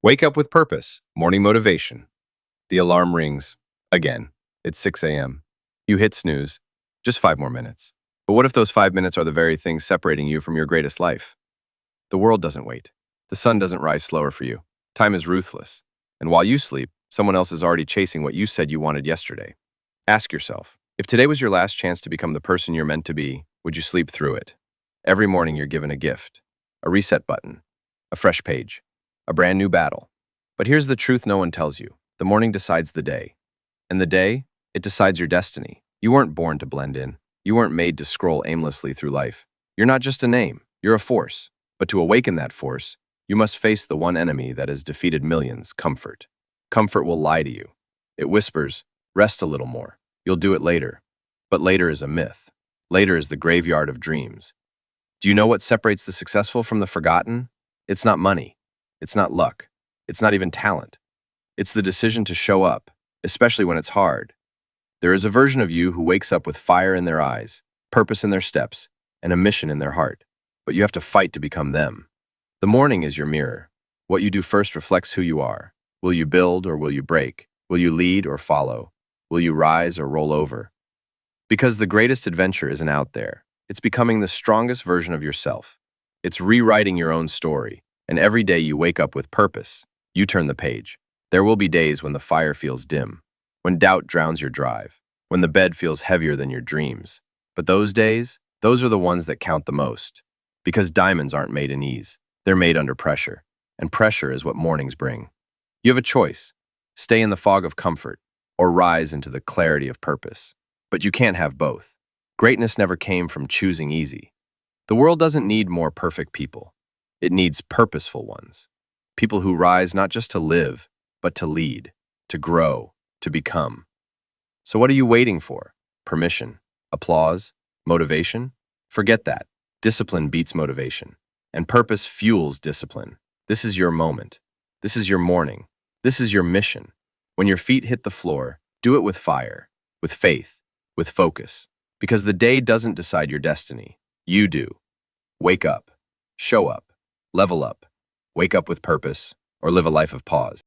Wake up with purpose. Morning motivation. The alarm rings. Again. It's 6 a.m. You hit snooze. Just 5 more minutes. But what if those 5 minutes are the very things separating you from your greatest life? The world doesn't wait. The sun doesn't rise slower for you. Time is ruthless. And while you sleep, someone else is already chasing what you said you wanted yesterday. Ask yourself, if today was your last chance to become the person you're meant to be, would you sleep through it? Every morning you're given a gift, a reset button, a fresh page, a brand new battle. But here's the truth no one tells you. The morning decides the day. And the day, it decides your destiny. You weren't born to blend in. You weren't made to scroll aimlessly through life. You're not just a name, you're a force. But to awaken that force, you must face the one enemy that has defeated millions, comfort. Comfort will lie to you. It whispers, rest a little more. You'll do it later. But later is a myth. Later is the graveyard of dreams. Do you know what separates the successful from the forgotten? It's not money. It's not luck. It's not even talent. It's the decision to show up, especially when it's hard. There is a version of you who wakes up with fire in their eyes, purpose in their steps, and a mission in their heart. But you have to fight to become them. The morning is your mirror. What you do first reflects who you are. Will you build or will you break? Will you lead or follow? Will you rise or roll over? Because the greatest adventure isn't out there. It's becoming the strongest version of yourself. It's rewriting your own story. And every day you wake up with purpose, you turn the page. There will be days when the fire feels dim, when doubt drowns your drive, when the bed feels heavier than your dreams. But those days, those are the ones that count the most. Because diamonds aren't made in ease. They're made under pressure. And pressure is what mornings bring. You have a choice. Stay in the fog of comfort, or rise into the clarity of purpose. But you can't have both. Greatness never came from choosing easy. The world doesn't need more perfect people. It needs purposeful ones. People who rise not just to live, but to lead, to grow, to become. So what are you waiting for? Permission? Applause? Motivation? Forget that. Discipline beats motivation. And purpose fuels discipline. This is your moment. This is your morning. This is your mission. When your feet hit the floor, do it with fire, with faith, with focus. Because the day doesn't decide your destiny. You do. Wake up. Show up. Level up. Wake up with purpose, or live a life of pause.